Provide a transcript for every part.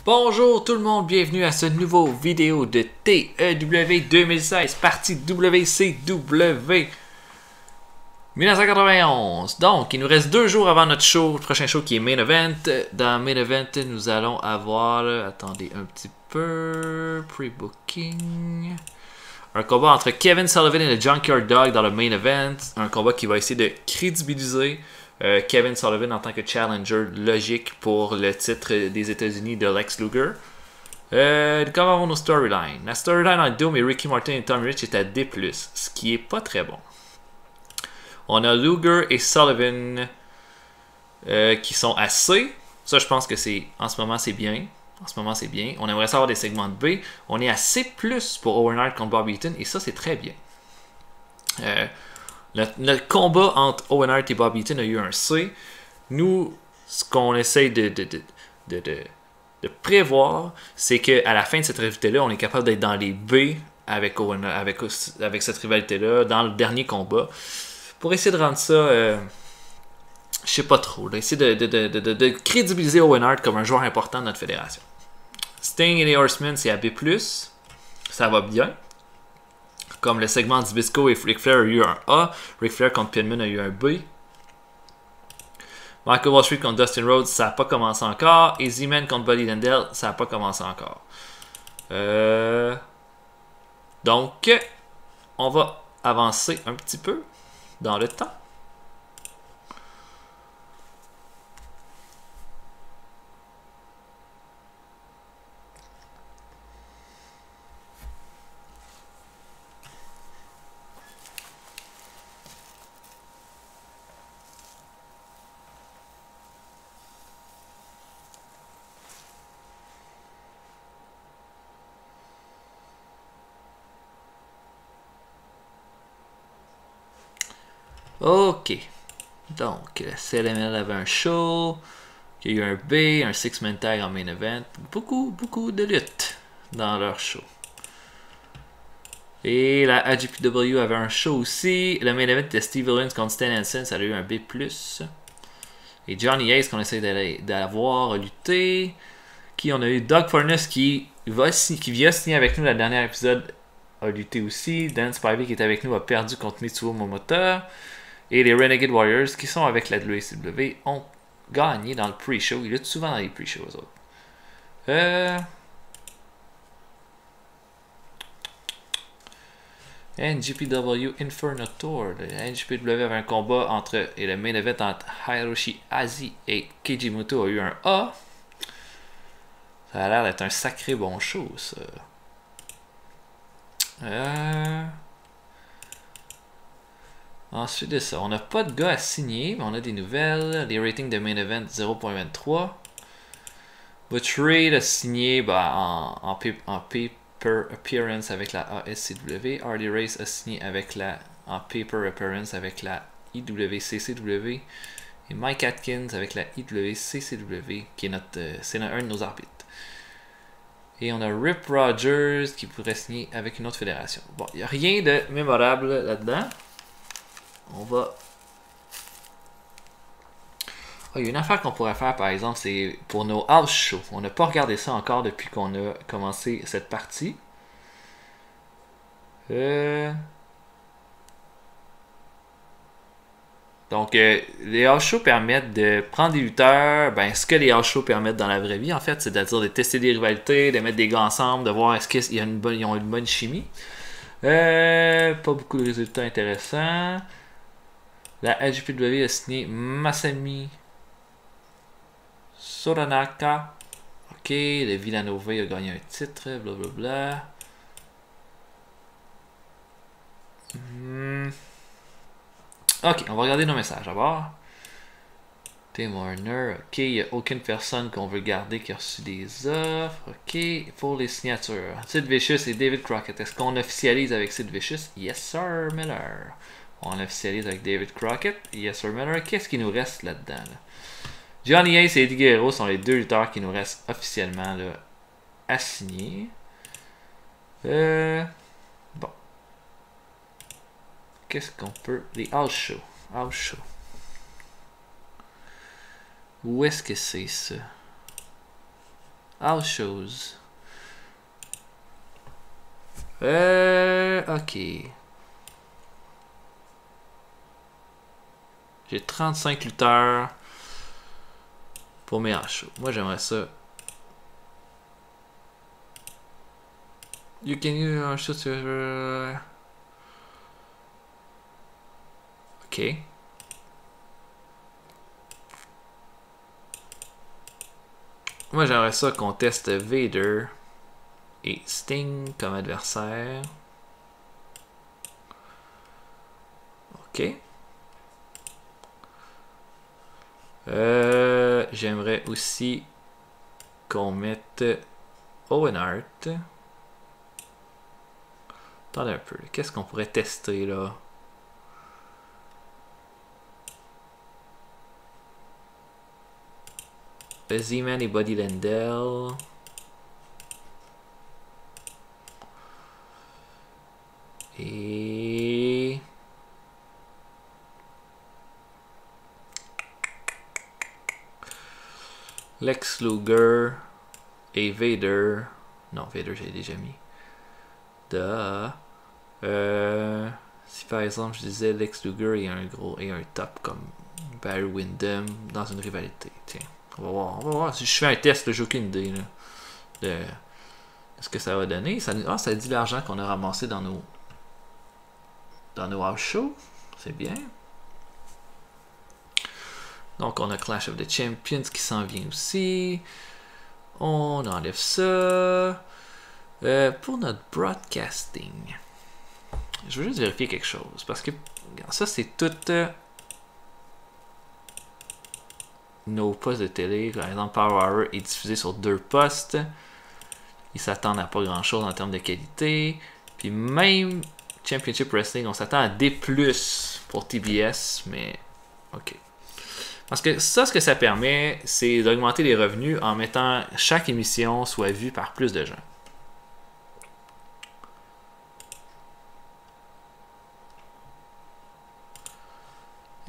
Bonjour tout le monde, bienvenue à ce nouveau vidéo de TEW 2016, partie WCW 1991. Donc, il nous reste 2 jours avant notre show, le prochain show qui est Main Event. Dans Main Event, nous allons avoir, attendez un petit peu, pre-booking. Un combat entre Kevin Sullivan et le Junkyard Dog dans le Main Event. Un combat qui va essayer de crédibiliser Kevin Sullivan en tant que challenger logique pour le titre des États-Unis de Lex Luger. Comment vont nos storylines? La storyline en Doom et Ricky Martin et Tommy Rich est à D+, ce qui est pas très bon. On a Luger et Sullivan qui sont à C. Ça, je pense que c'est en ce moment, c'est bien. En ce moment, c'est bien. On aimerait savoir des segments de B. On est à C+, pour Owen Hart contre Bobby Eaton, et ça, c'est très bien. Le combat entre Owen Hart et Bobby Eaton a eu un C. Nous, ce qu'on essaye de prévoir, c'est qu'à la fin de cette rivalité-là, on est capable d'être dans les B avec cette rivalité-là, dans le dernier combat. Pour essayer de rendre ça, je sais pas trop, essayer de crédibiliser Owen Hart comme un joueur important de notre fédération. Sting et les Horsemen, c'est à B+. Ça va bien. Comme le segment d'Ibisco et Ric Flair a eu un A. Ric Flair contre Pillman a eu un B. Michael Wall Street contre Dustin Rhodes, ça n'a pas commencé encore. Et Z-Man contre Buddy Landel, ça n'a pas commencé encore. Donc, on va avancer un petit peu dans le temps. Ok. Donc, CLML avait un show. Il y a eu un B, un six-man tag en main event. Beaucoup de luttes dans leur show. Et la AGPW avait un show aussi. Le main event de Steve Owens contre Stan Hansen, ça a eu un B+. Et Johnny Ace qu'on essaie d'avoir lutté. Qui on a eu Doug Furnace qui vient signer avec nous. Le dernier épisode a lutté aussi. Dan Spivey qui est avec nous a perdu contre Mitsuo Momota. Et les Renegade Warriors qui sont avec la WCW ont gagné dans le pre-show. Ils luttent souvent dans les pre-shows aux autres. NGPW Inferno Tour. Le NGPW avait un combat et le main event entre Hiroshi Azi et Keiji Muto a eu un A. Ça a l'air d'être un sacré bon show, ça. Ensuite de ça, on n'a pas de gars à signer, mais on a des nouvelles. Les ratings de main event 0.23. Butch Reed a signé en paper appearance avec la ASCW. Harley Race a signé en paper appearance avec la IWCCW. Et Mike Atkins avec la IWCCW, qui est c'est un de nos arbitres. Et on a Rip Rogers qui pourrait signer avec une autre fédération. Bon, il n'y a rien de mémorable là-dedans. On va... il y a une affaire qu'on pourrait faire par exemple, c'est pour nos house shows. On n'a pas regardé ça encore depuis qu'on a commencé cette partie. Donc, les house shows permettent de prendre des lutteurs. Ce que les house shows permettent dans la vraie vie, en fait, c'est-à-dire de tester des rivalités, de mettre des gars ensemble, de voir est-ce qu'ils ont une bonne chimie. Pas beaucoup de résultats intéressants. La LGPW a signé Masami Soranaka. Ok, le Villanova a gagné un titre, blablabla. Ok, on va regarder nos messages d'abord. Tim Warner, ok, il n'y a aucune personne qu'on veut garder qui a reçu des offres. Ok, pour les signatures. Sid Vicious et David Crockett. Est-ce qu'on officialise avec Sid Vicious? Yes, sir, Miller. On officialise avec David Crockett. Yes, sir, Miller. Qu'est-ce qui nous reste là-dedans? Là? Johnny Ace et Eddie Guerrero sont les 2 lutteurs qui nous restent officiellement là, à signer. Bon. Qu'est-ce qu'on peut... Les house shows. House shows. Où est-ce que c'est ça? House shows. Ok. J'ai 35 lutteurs pour mes house shows. Moi, j'aimerais ça. You can use house shows sur... Ok. Moi, j'aimerais ça qu'on teste Vader et Sting comme adversaire. Ok. J'aimerais aussi qu'on mette Owen Hart. Attendez un peu. Qu'est-ce qu'on pourrait tester là? Z-Man et Buddy Landel. Et... Lex Luger et Vader. Non, Vader, j'ai déjà mis. Si par exemple je disais Lex Luger et un gros et un top comme Barry Windham dans une rivalité. Tiens, on va voir. Si je fais un test, j'ai aucune idée là, de ce que ça va donner. Ça dit l'argent qu'on a ramassé dans nos house shows. C'est bien. Donc on a Clash of the Champions qui s'en vient aussi. On enlève ça. Pour notre broadcasting, je veux juste vérifier quelque chose. Parce que ça, c'est toutes nos postes de télé. Par exemple, Power Hour est diffusé sur 2 postes. Ils s'attendent à pas grand chose en termes de qualité. Puis même Championship Wrestling, on s'attend à D+, pour TBS. Mais ok. Parce que ça, ce que ça permet, c'est d'augmenter les revenus en mettant chaque émission soit vue par plus de gens.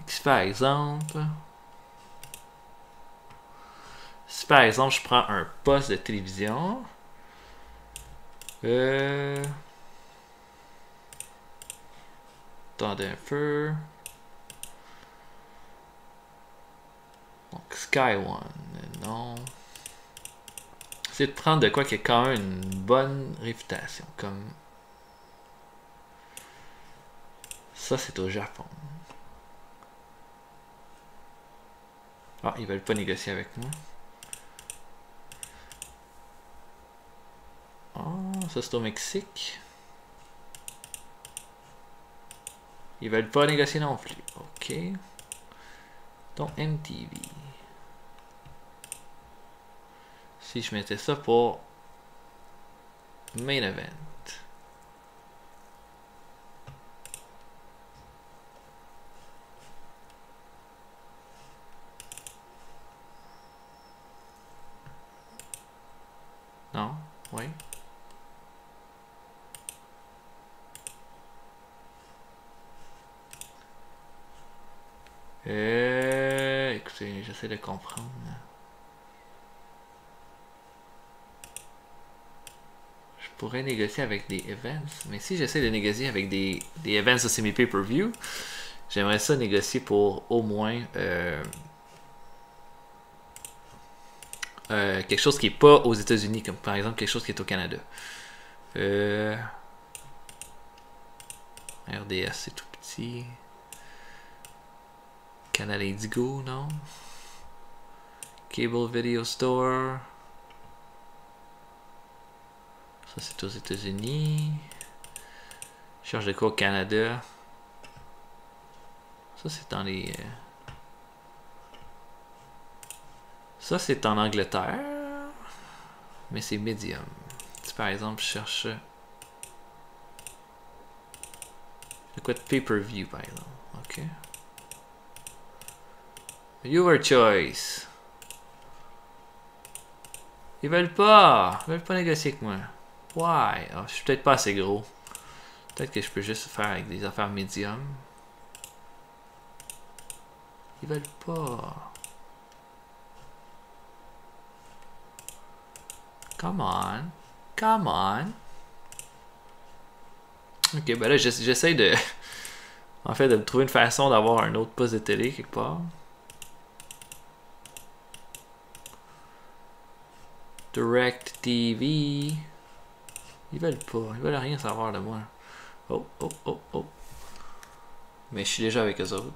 Si par exemple, je prends un poste de télévision, attendez un peu. Donc Sky One, non. C'est de prendre de quoi qui a quand même une bonne réputation, comme ça, c'est au Japon. Ah, ils veulent pas négocier avec moi. Oh, ça c'est au Mexique. Ils veulent pas négocier non plus. Ok. Donc MTV. Si je mettais ça pour Main Event. Non? Oui. Écoutez, j'essaie de comprendre. Je pourrais négocier avec des events, mais si j'essaie de négocier avec des events de semi-pay-per-view, j'aimerais ça négocier pour au moins quelque chose qui n'est pas aux États-Unis, comme par exemple quelque chose qui est au Canada. RDS, c'est tout petit. Canal Indigo, non? Cable Video Store. Ça, c'est aux États-Unis. Charge de quoi au Canada? Ça, c'est dans les... Ça, c'est en Angleterre. Mais c'est medium. Si par exemple, je cherche... De quoi de pay-per-view, par exemple. Ok. Your choice. Ils veulent pas négocier avec moi. Why? Oh, je suis peut-être pas assez gros. Peut-être que je peux juste faire avec des affaires médium. Ils veulent pas. Come on. Come on. Ok, ben là, j'essaie de... en fait, de me trouver une façon d'avoir un autre poste de télé quelque part. Direct TV. Ils veulent pas. Ils veulent rien savoir de moi. Oh, oh, oh, oh. Mais je suis déjà avec eux autres.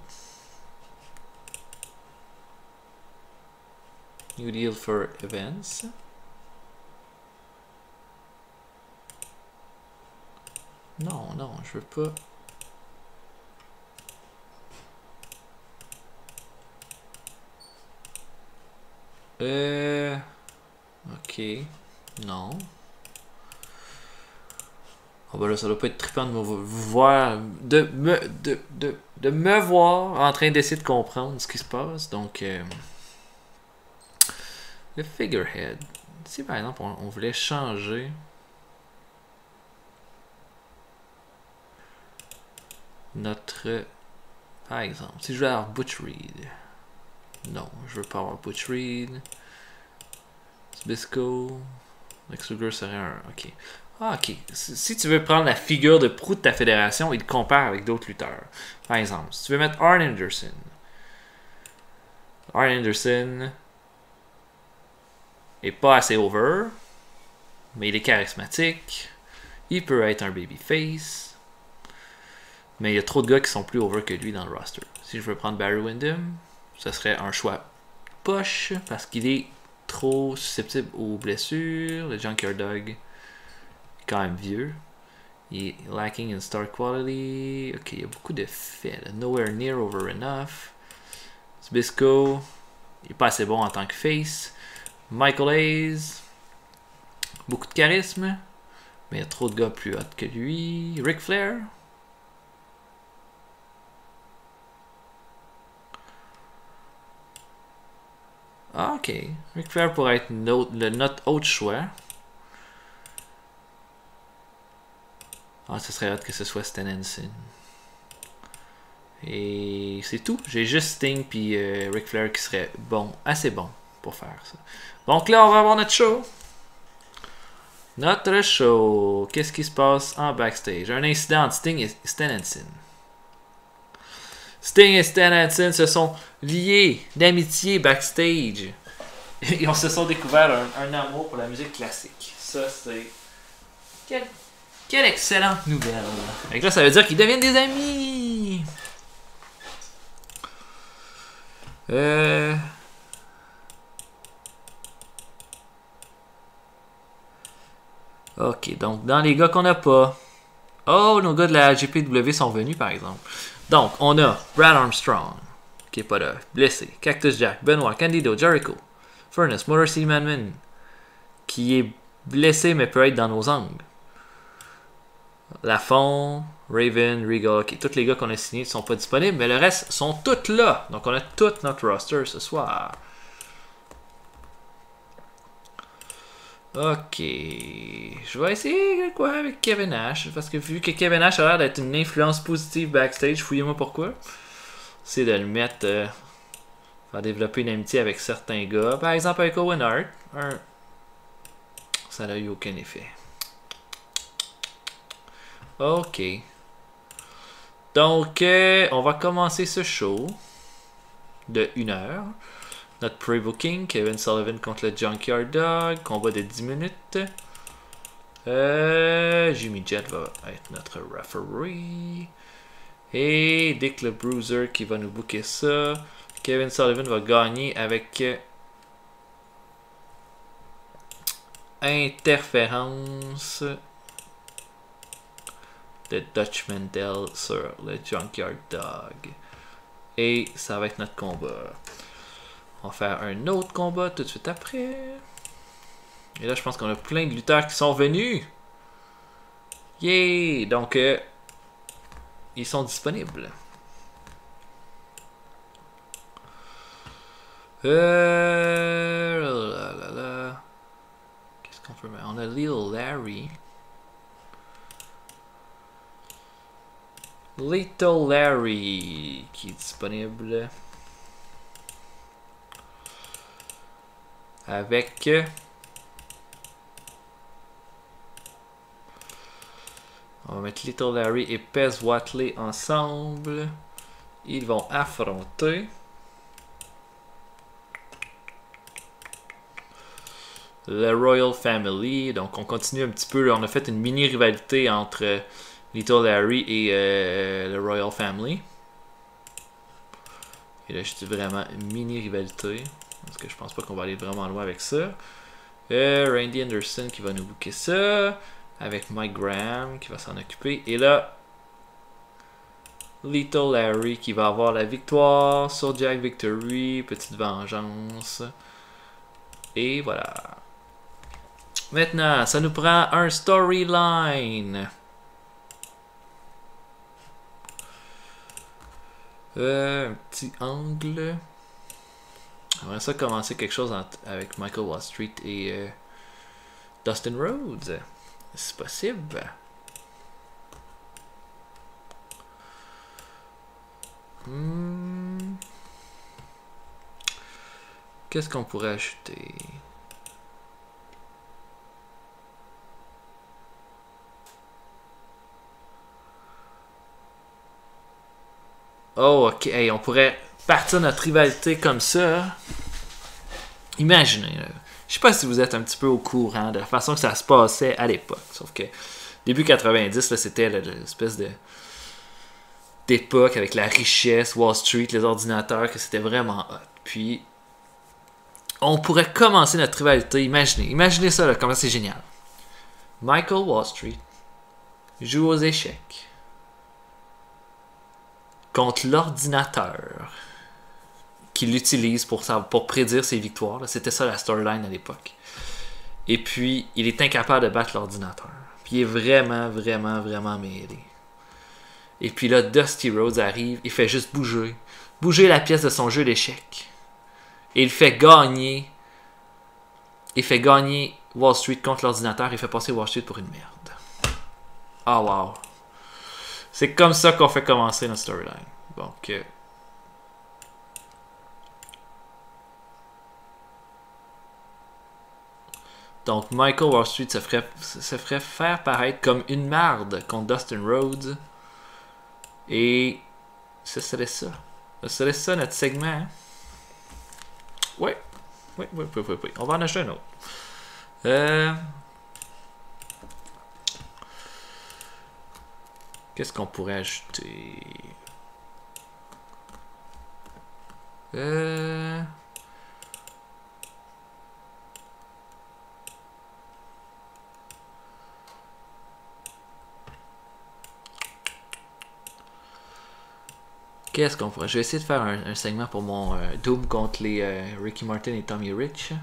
New deal for events. Non, non, je veux pas. Ok. Non. Oh ben là, ça doit pas être trippant de me voir. De me voir en train d'essayer de comprendre ce qui se passe. Donc. Le figurehead. Si par exemple on voulait changer. Notre. Par exemple, si je veux avoir Butch Reed. Non, je veux pas avoir Butch Reed. Bisco. Lex Luger serait un. Ok. Ah, ok. Si tu veux prendre la figure de proue de ta fédération, il te compare avec d'autres lutteurs. Par exemple, si tu veux mettre Arn Anderson. Arn Anderson est pas assez over, mais il est charismatique. Il peut être un babyface. Mais il y a trop de gars qui sont plus over que lui dans le roster. Si je veux prendre Barry Windham, ce serait un choix poche parce qu'il est trop susceptible aux blessures. Le Junkyard Dog est quand même vieux. Il est lacking in star quality. Ok, il y a beaucoup de faits. Là. Nowhere near over enough. Zbyszko, il est pas assez bon en tant que face. Michael Hayes, beaucoup de charisme, mais il y a trop de gars plus hot que lui. Ric Flair. Ah, ok. Ric Flair pourrait être notre autre choix. Ah, ce serait hâte que ce soit Stan Hansen. Et c'est tout. J'ai juste Sting puis Ric Flair qui serait bon, assez bon pour faire ça. Donc là, on va avoir notre show. Notre show. Qu'est-ce qui se passe en backstage? Un incident entre Sting et Stan Hansen. Sting et Stan Hansen se sont liés d'amitié backstage. Ils se sont découverts un amour pour la musique classique. Ça, c'est... Quelle excellente nouvelle. Et là, ça veut dire qu'ils deviennent des amis. Ok, donc dans les gars qu'on n'a pas. Oh, nos gars de la GPW sont venus par exemple. Donc, on a Brad Armstrong, qui est pas là, blessé. Cactus Jack, Benoit, Candido, Jericho. Furnace, Motor City Man, qui est blessé mais peut être dans nos angles. Lafont, Raven, Regal, ok, tous les gars qu'on a signés ne sont pas disponibles, mais le reste sont tous là. Donc on a tout notre roster ce soir. Ok, je vais essayer quoi avec Kevin Nash, parce que vu que Kevin Nash a l'air d'être une influence positive backstage, fouillez-moi pourquoi. C'est de le mettre, faire développer une amitié avec certains gars, par exemple avec Owen Hart, ça n'a eu aucun effet. Ok. Donc, on va commencer ce show de 1 heure. Notre pre-booking, Kevin Sullivan contre le Junkyard Dog, combat de 10 minutes. Jimmy Jet va être notre referee. Et Dick le Bruiser qui va nous booker ça. Kevin Sullivan va gagner avec interférence de Dutch Mantel sur le Junkyard Dog. Et ça va être notre combat. On va faire un autre combat tout de suite après. Et là, je pense qu'on a plein de lutteurs qui sont venus. Yay! Donc, ils sont disponibles. Qu'est-ce qu'on peut mettre? On a Lil Larry. Little Larry qui est disponible. Avec va mettre Little Larry et Pez Watley ensemble. Ils vont affronter le Royal Family. Donc on continue un petit peu. On a fait une mini rivalité entre Little Larry et le Royal Family. Et là je dis vraiment une mini rivalité. Parce que je pense pas qu'on va aller vraiment loin avec ça. Randy Anderson qui va nous booker ça. Avec Mike Graham qui va s'en occuper. Et là, Little Larry qui va avoir la victoire sur Jack Victory. Petite vengeance. Et voilà. Maintenant, ça nous prend un storyline. Un petit angle. J'aimerais ça commencer quelque chose avec Michael Wall Street et Dustin Rhodes. C'est possible. Qu'est-ce qu'on pourrait ajouter? Oh, ok. Hey, on pourrait partir notre rivalité comme ça. Imaginez. Je sais pas si vous êtes un petit peu au courant de la façon que ça se passait à l'époque. Sauf que début 90, c'était l'espèce d'époque avec la richesse, Wall Street, les ordinateurs, que c'était vraiment hot. Puis, on pourrait commencer notre rivalité. Imaginez ça, là, comment c'est génial. Michael Wall Street joue aux échecs contre l'ordinateur qu'il utilise pour prédire ses victoires. C'était ça la storyline à l'époque. Et puis, il est incapable de battre l'ordinateur. Puis il est vraiment, vraiment, vraiment mêlé. Et puis là, Dusty Rhodes arrive, il fait juste bouger la pièce de son jeu d'échecs. Et il fait gagner Wall Street contre l'ordinateur. Il fait passer Wall Street pour une merde. Ah, wow. C'est comme ça qu'on fait commencer notre storyline. Donc, Michael Wall Street se ferait faire paraître comme une merde contre Dustin Rhodes. Et ce serait ça. Ce serait ça notre segment. Hein? Oui. On va en acheter un autre. Qu'est-ce qu'on pourrait ajouter? Qu'est-ce qu'on pourrait... Je vais essayer de faire un segment pour mon Doom contre les Ricky Martin et Tommy Rich.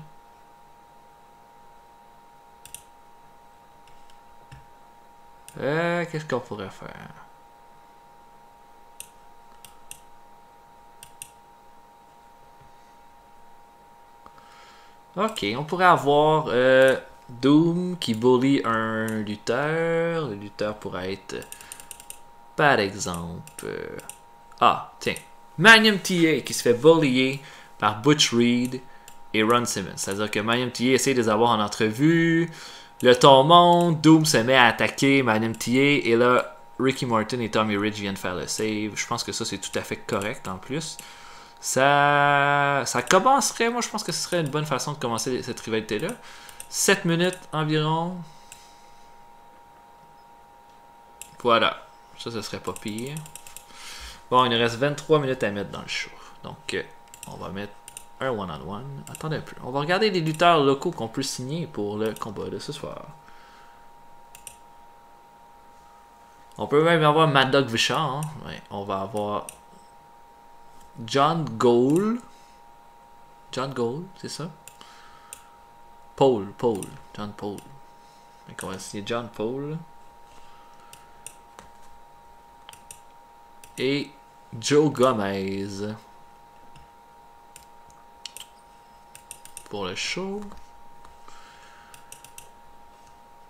Qu'est-ce qu'on pourrait faire? Ok, on pourrait avoir Doom qui bully un lutteur. Le lutteur pourrait être, par exemple... tiens. Magnum TA qui se fait bullier par Butch Reed et Ron Simmons. C'est-à-dire que Magnum TA essaie de les avoir en entrevue. Le ton monte, Doom se met à attaquer Magnum TA et là, Ricky Martin et Tommy Rich viennent faire le save. Je pense que ça, c'est tout à fait correct en plus. Ça commencerait, moi je pense que ce serait une bonne façon de commencer cette rivalité-là. 7 minutes environ. Voilà. Ça, ce serait pas pire. Bon, il nous reste 23 minutes à mettre dans le show. Donc, on va mettre un one-on-one. Attendez un peu. On va regarder les lutteurs locaux qu'on peut signer pour le combat de ce soir. On peut même avoir Mad Dog Vachon. Hein? Ouais, on va avoir John Cole. John Cole, c'est ça? John Paul. Donc, on va signer John Paul. Et Joe Gomez pour le show.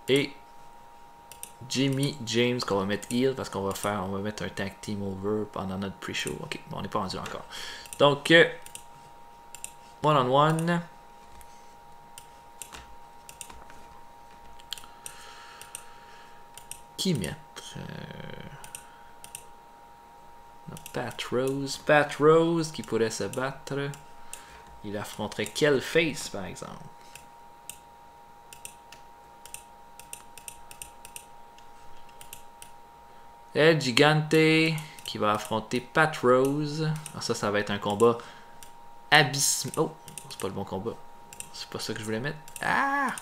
Et Jimmy James qu'on va mettre heel parce qu'on va mettre un tag team over pendant notre pre-show. Ok, bon, on n'est pas rendu encore. Donc, one-on-one. Qui mettre? Pat Rose. Pat Rose qui pourrait se battre. Il affronterait quel face par exemple? El Gigante qui va affronter Pat Rose. Ah, ça va être un combat abysmal. Oh, c'est pas le bon combat. C'est pas ça que je voulais mettre. Ah!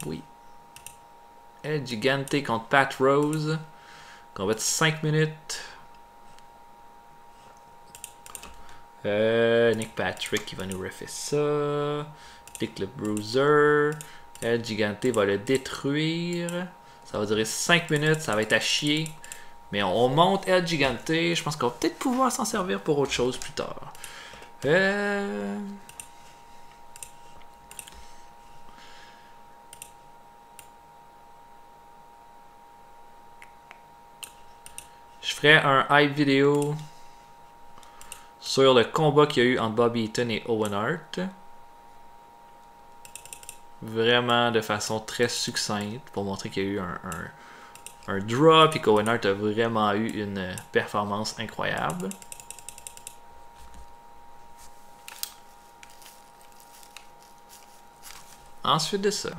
Oui. El Gigante contre Pat Rose. Combat de 5 minutes. Nick Patrick qui va nous refaire ça. Dick le Bruiser. El Gigante va le détruire. Ça va durer 5 minutes. Ça va être à chier. Mais on monte El Gigante. Je pense qu'on va peut-être pouvoir s'en servir pour autre chose plus tard. Je ferai un hype vidéo sur le combat qu'il y a eu entre Bobby Eaton et Owen Hart. Vraiment de façon très succincte pour montrer qu'il y a eu un draw et qu'Owen Hart a vraiment eu une performance incroyable. Ensuite de ça,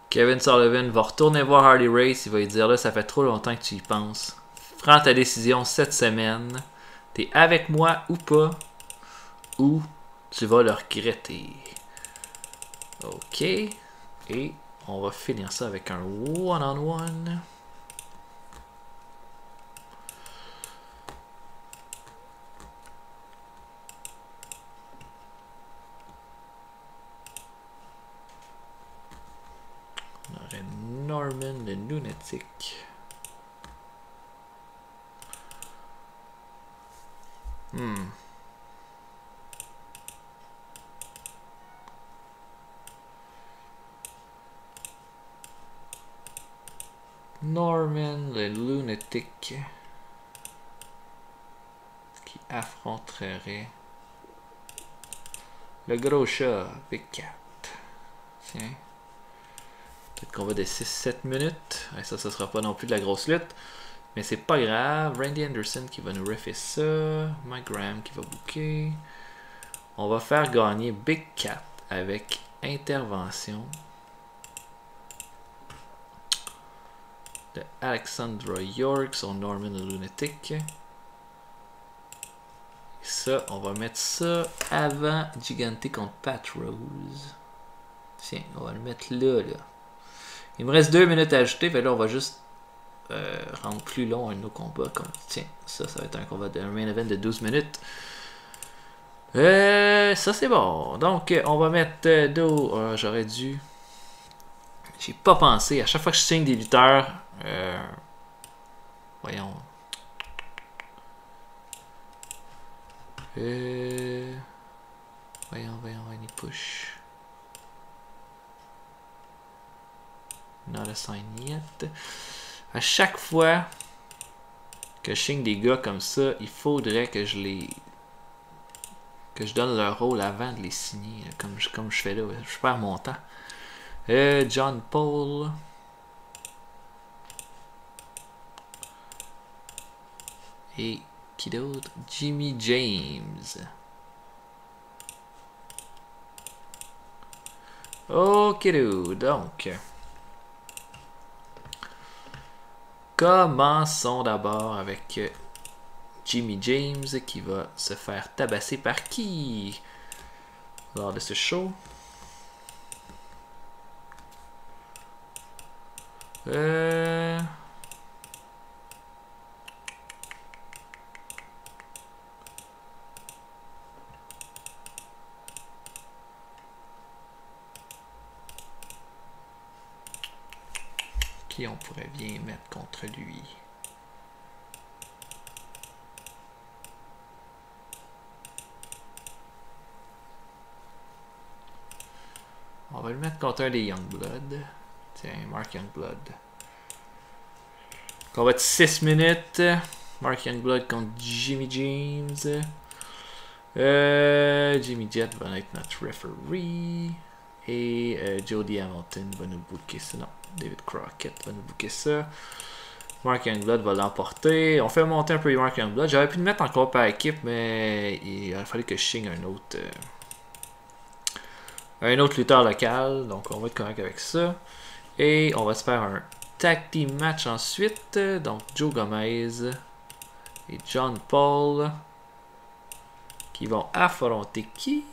Kevin Sullivan va retourner voir Harley Race. Il va lui dire là, ça fait trop longtemps que tu y penses. Prends ta décision cette semaine. T'es avec moi ou pas, ou tu vas le regretter. Ok. Et on va finir ça avec un one-on-one. On aurait Norman le Lunatic. Norman le Lunatic qui affronterait le gros chat Big Cat. Tiens. Peut-être qu'on va de 6-7 minutes. Et ça sera pas non plus de la grosse lutte. Mais c'est pas grave. Randy Anderson qui va nous refaire ça. Mike Graham qui va booker. On va faire gagner Big Cat avec intervention de Alexandra York sur Norman the Lunatic. Et ça, on va mettre ça avant Gigante contre Pat Rose. Tiens, on va le mettre là. Il me reste 2 minutes à ajouter, fait là on va juste rendre plus long un de nos combats. Comme, tiens, ça va être un combat d'un main event de 12 minutes. Ça c'est bon. Donc on va mettre dos. J'aurais dû. J'ai pas pensé. À chaque fois que je signe des lutteurs. Voyons. Voyons, any push. Not assigned yet. À chaque fois que je signe des gars comme ça, il faudrait que je donne leur rôle avant de les signer, comme je fais là. Je perds mon temps. John Paul. Et qui d'autre? Jimmy James. Ok, donc. Commençons d'abord avec Jimmy James qui va se faire tabasser par qui lors de ce show? Qui on pourrait bien mettre contre lui? On va le mettre contre un des Youngblood. Tiens, Mark Youngblood. Combat de 6 minutes. Mark Youngblood contre Jimmy James. Jimmy Jet va être notre referee. Et Jody Hamilton va nous booker ça. Non, David Crockett va nous booker ça. Mark Youngblood va l'emporter. On fait monter un peu Mark Youngblood. J'aurais pu le mettre encore par équipe, mais il a fallu que je signe un autre lutteur local. Donc on va être correct avec ça. Et on va se faire un tag team match ensuite. Donc Joe Gomez et John Paul qui vont affronter qui?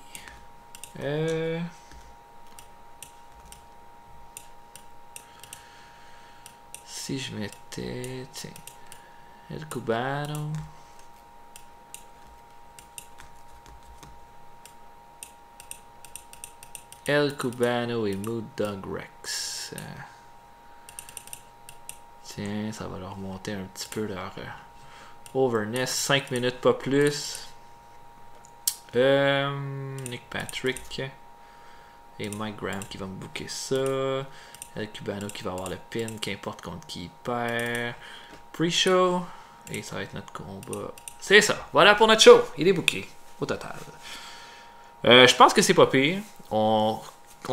Si je mettais... Tiens. El Cubano. El Cubano et Mood Dog Rex. Tiens, ça va leur monter un petit peu leur overness. 5 minutes, pas plus. Nick Patrick et Mike Graham qui va me booker ça. El Cubano qui va avoir le pin, qu'importe contre qui il perd. Pre-show. Et ça va être notre combat. C'est ça. Voilà pour notre show. Il est booké au total. Je pense que c'est pas pire. On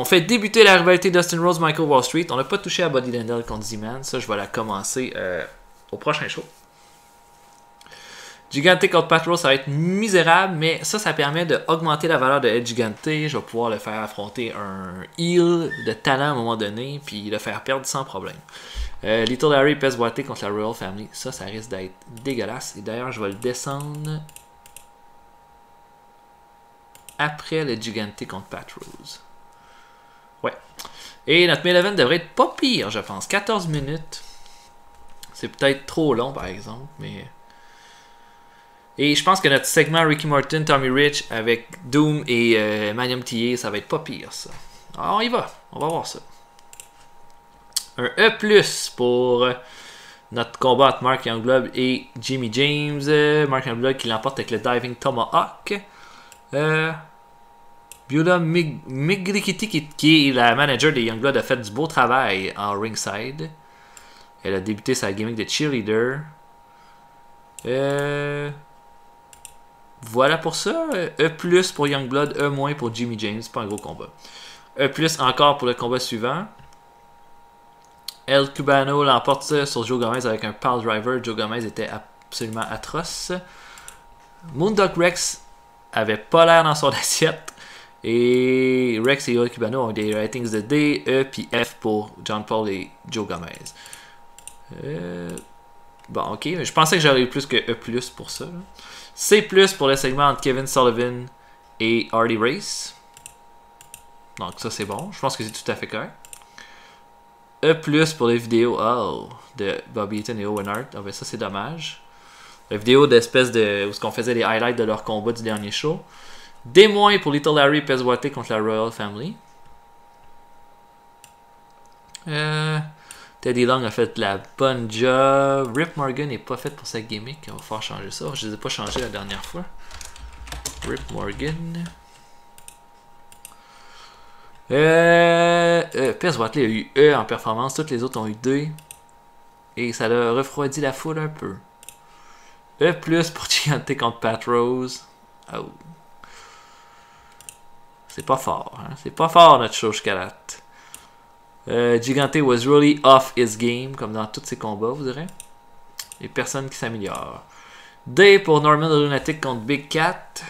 fait débuter la rivalité Dustin Rhodes, Michael Wall Street. On n'a pas touché à Buddy Landel contre Z-Man. Ça, je vais la commencer au prochain show. Gigante contre Pat Rose, ça va être misérable, mais ça permet d'augmenter la valeur de El Gigante. Je vais pouvoir le faire affronter un heel de talent à un moment donné, puis le faire perdre sans problème. Little Harry pèse boité contre la Royal Family. Ça risque d'être dégueulasse. Et d'ailleurs, je vais le descendre après le Gigante contre Pat Rose. Ouais. Et notre main event devrait être pas pire, je pense. 14 minutes. C'est peut-être trop long, par exemple, mais... Et je pense que notre segment Ricky Morton, Tommy Rich avec Doom et Magnum TA, ça va être pas pire, ça. Alors, on y va. On va voir ça. Un E+, pour notre combat entre Mark Youngblood et Jimmy James. Mark Youngblood qui l'emporte avec le Diving Tomahawk. Beulah Migrikiti, qui est la manager des Youngblood, a fait du beau travail en ringside. Elle a débuté sa gimmick de cheerleader. Voilà pour ça. E+ pour Youngblood, E- pour Jimmy James. Pas un gros combat. E+ encore pour le combat suivant. El Cubano l'emporte sur Joe Gomez avec un pile driver. Joe Gomez était absolument atroce. Moondog Rex avait pas l'air dans son assiette. Et Rex et El Cubano ont des ratings de D, E puis F pour John Paul et Joe Gomez. Bon, ok. Je pensais que j'aurais eu plus que E+ pour ça. Là. C+ pour le segment entre Kevin Sullivan et Hardy Race. Donc ça c'est bon. Je pense que c'est tout à fait correct. E+ pour les vidéos de Bobby Eaton et Owen Hart. Ah ben ça c'est dommage. La vidéo d'espèce de... où on faisait les highlights de leur combat du dernier show. D- pour Little Larry Peswate contre la Royal Family. Teddy Long a fait la bonne job. Rip Morgan n'est pas fait pour sa gimmick. On va falloir changer ça. Je ne les ai pas changés la dernière fois. Rip Morgan. PS Watley a eu E en performance. Toutes les autres ont eu D. Et ça a refroidi la foule un peu. E+ pour Gigante contre Pat Rose. Oh. C'est pas fort. Hein? C'est pas fort notre show jusqu'à date. Gigante was really off his game, comme dans tous ses combats, vous direz. Et personne qui s'améliore. D pour Norman Lunatic contre Big Cat.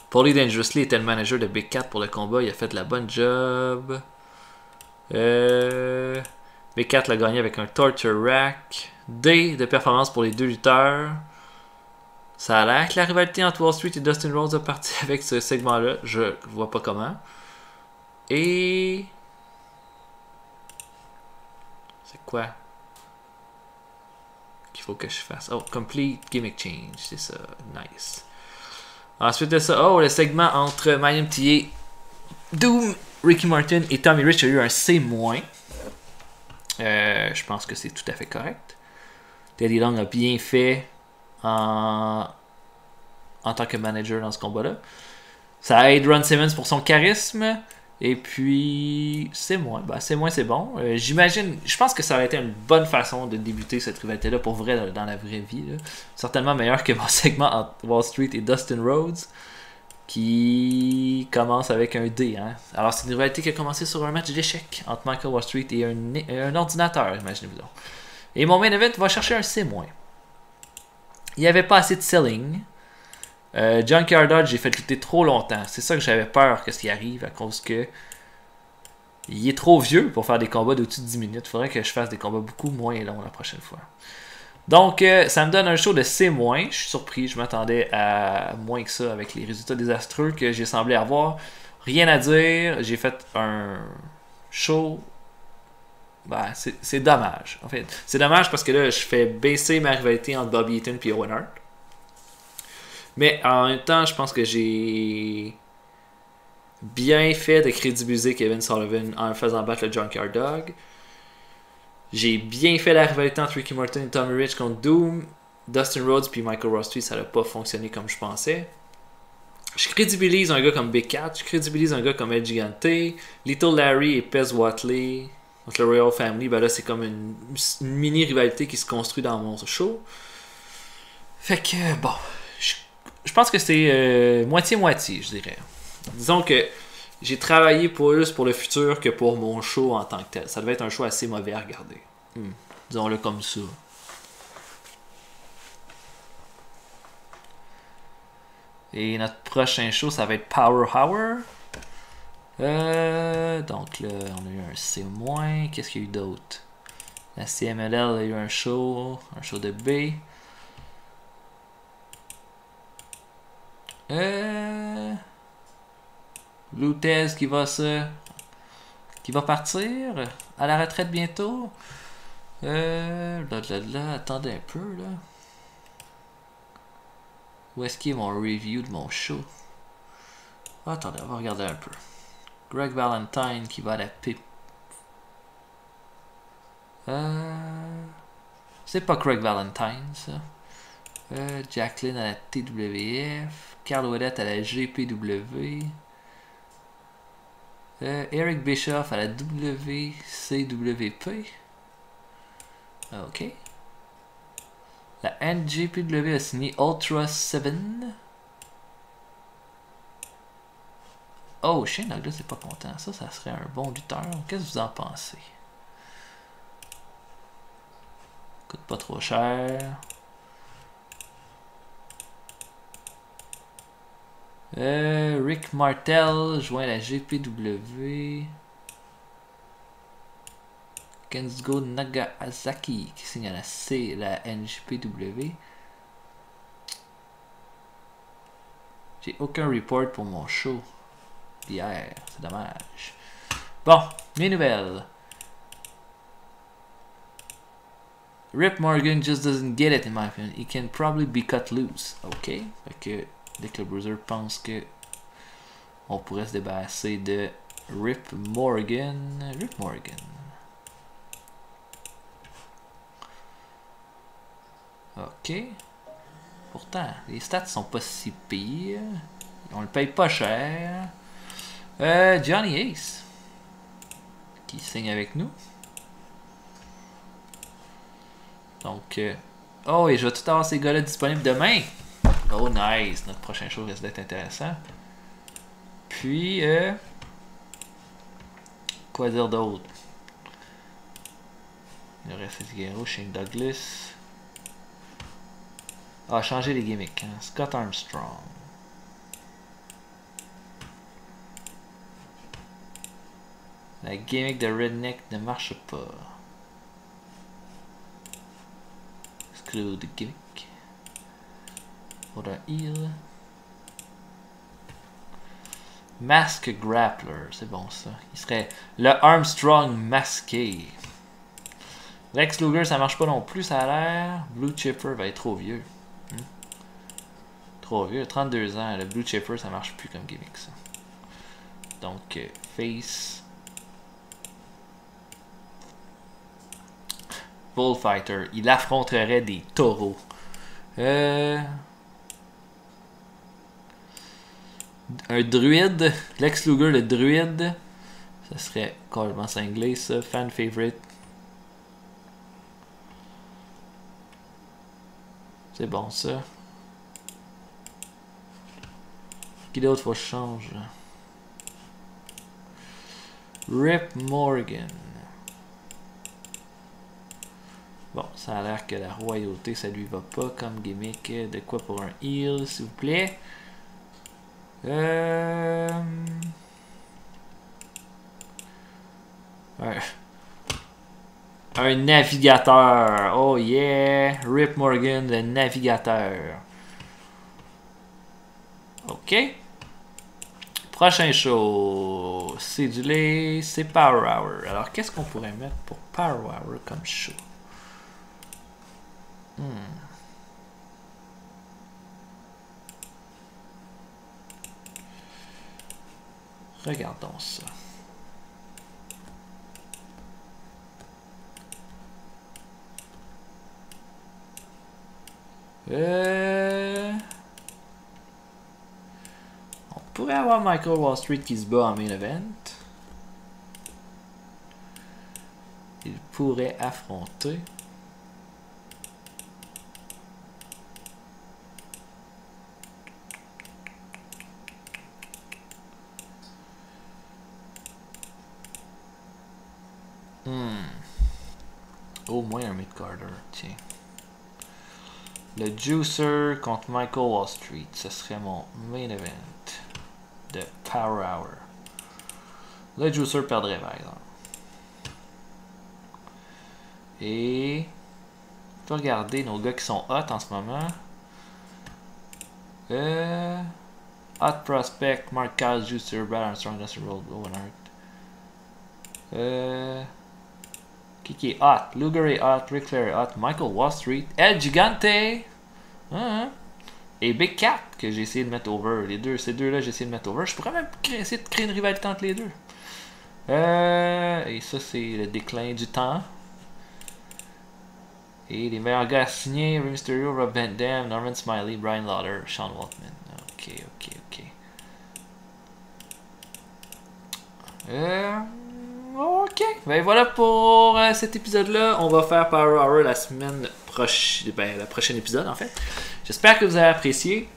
Paulie Dangerously était le manager de Big Cat pour le combat. Il a fait la bonne job. Big Cat l'a gagné avec un Torture Rack. D de performance pour les deux lutteurs. Ça a l'air que la rivalité entre Wall Street et Dustin Rhodes a parti avec ce segment-là. Je vois pas comment. Et... c'est quoi qu'il faut que je fasse? Oh, complete gimmick change. C'est ça. Nice. Ensuite de ça, oh, le segment entre Magnum TA, Doom, Ricky Martin et Tommy Rich a eu un C-. Je pense que c'est tout à fait correct. Teddy Long a bien fait en tant que manager dans ce combat-là. Ça aide Ron Simmons pour son charisme. Et puis, c'est moins. Ben, c'est moins, c'est bon. J'imagine, je pense que ça aurait été une bonne façon de débuter cette rivalité-là pour vrai dans la vraie vie. Là. Certainement meilleur que mon segment entre Wall Street et Dustin Rhodes, qui commence avec un D. Hein. Alors, c'est une rivalité qui a commencé sur un match d'échecs entre Michael Wall Street et un ordinateur, imaginez-vous donc. Et mon main event va chercher un C-. Il n'y avait pas assez de selling. Junkyard Dodge, j'ai fait lutter trop longtemps. C'est ça que j'avais peur que ce qui arrive à cause que il est trop vieux pour faire des combats d'au-dessus de 10 minutes. Il faudrait que je fasse des combats beaucoup moins longs la prochaine fois. Donc, ça me donne un show de C-. Je suis surpris, je m'attendais à moins que ça avec les résultats désastreux que j'ai semblé avoir. Rien à dire, j'ai fait un show. Ben, c'est dommage. En fait, c'est dommage parce que là, je fais baisser ma rivalité entre Bobby Eaton et Owen Hart. Mais en même temps, je pense que j'ai bien fait de crédibiliser Kevin Sullivan en faisant battre le Junkyard Dog. J'ai bien fait la rivalité entre Ricky Morton et Tommy Rich contre Doom. Dustin Rhodes puis Michael Ross Street, ça n'a pas fonctionné comme je pensais. Je crédibilise un gars comme Big Cat, je crédibilise un gars comme El Gigante, Little Larry et Pez Watley contre le Royal Family. Ben là, c'est comme une mini rivalité qui se construit dans mon show. Fait que, bon... Je pense que c'est moitié-moitié, je dirais. Disons que j'ai travaillé plus pour le futur que pour mon show en tant que tel. Ça devait être un show assez mauvais à regarder. Disons-le comme ça. Et notre prochain show, ça va être Power Hour. Donc là, on a eu un C-. Qu'est-ce qu'il y a eu d'autre? La CMLL a eu un show de B. Lutez qui va partir à la retraite bientôt. Attendez un peu là. Où est-ce qu'il est mon review de mon show? Attendez, on va regarder un peu. Greg Valentine qui va à la pipe. C'est pas Greg Valentine ça. Jacqueline à la TWF, Carl Ouellet à la GPW, Eric Bischoff à la WCWP. Ok. La NJPW a signé Ultra 7. Oh, Shane Douglas c'est pas content. Ça serait un bon lutteur. Qu'est-ce que vous en pensez? Coûte pas trop cher. Rick Martel joint la GPW. Kensugo Nagasaki qui signe à la NJPW. J'ai aucun report pour mon show d'hier, c'est dommage. Bon, mes nouvelles. Rip Morgan just doesn't get it in my opinion. He can probably be cut loose. Ok, fait que dès que le Bruiser pense que on pourrait se débarrasser de Rip Morgan. Rip Morgan. Ok. Pourtant, les stats sont pas si pires. On le paye pas cher. Johnny Ace. Qui signe avec nous. Donc, oh, et je vais tout avoir ces gars-là disponibles demain. Oh, nice. Notre prochain show risque d'être intéressant. Puis, quoi dire d'autre? Le reste du Guerrero, Shane Douglas. Ah, changer les gimmicks. Hein? Scott Armstrong. La gimmick de Redneck ne marche pas. Exclude the gimmick. Pour un heal. Mask Grappler, c'est bon ça. Il serait le Armstrong masqué. Lex Luger, ça marche pas non plus, ça a l'air. Blue Chipper va être trop vieux. Trop vieux, 32 ans. Le Blue Chipper, ça marche plus comme gimmick ça. Donc, face. Bullfighter. Il affronterait des taureaux. Un druide. Lex Luger, le druide. Ça serait carrément cinglé, ça. Fan favorite. C'est bon, ça. Qui d'autre faut que je change? Rip Morgan. Bon, ça a l'air que la royauté, ça lui va pas comme gimmick. De quoi pour un heal, s'il vous plaît? Un navigateur. Oh yeah. Rip Morgan, le navigateur. Ok. Prochain show. Cédulé, c'est Power Hour. Alors, qu'est-ce qu'on pourrait mettre pour Power Hour comme show? Regardons ça. On pourrait avoir Michael Wall Street qui se bat en main event. Il pourrait affronter. Au moins un mid-carder, tiens. Le Juicer contre Michael Wall Street. Ce serait mon main event de Power Hour. Le Juicer perdrait par exemple. Et on peut regarder nos gars qui sont hot en ce moment. Hot Prospect, Mark Caz, Juicer, Brad Armstrong, Dustin Rhodes, Owen Hart. Qui est hot? Luger est hot, Ric Flair est hot, Michael Wall Street, El Gigante, et Big Cat que j'ai essayé de mettre over. Ces deux-là, j'ai essayé de mettre over. Je pourrais même essayer de créer une rivalité entre les deux. Et ça, c'est le déclin du temps. Et les meilleurs gars à signer, Rey Mysterio, Rob Van Dam, Norman Smiley, Brian Lauder, Sean Waltman. Ok. Ok, ben voilà pour cet épisode-là. On va faire Power Hour la semaine prochaine, le prochain épisode en fait. J'espère que vous avez apprécié.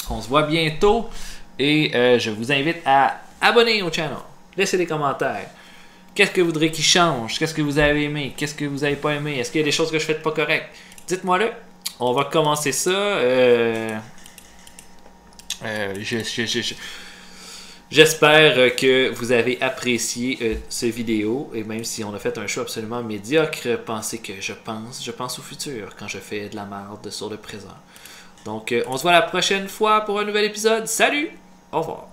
On se voit bientôt et je vous invite à abonner au channel. Laissez des commentaires. Qu'est-ce que vous voudrez qu'il change? Qu'est-ce que vous avez aimé? Qu'est-ce que vous n'avez pas aimé? Est-ce qu'il y a des choses que je fais pas correct? Dites-moi-le. On va commencer ça. J'espère que vous avez apprécié ce vidéo et même si on a fait un show absolument médiocre, pensez que je pense au futur quand je fais de la merde sur le présent. Donc on se voit la prochaine fois pour un nouvel épisode. Salut! Au revoir!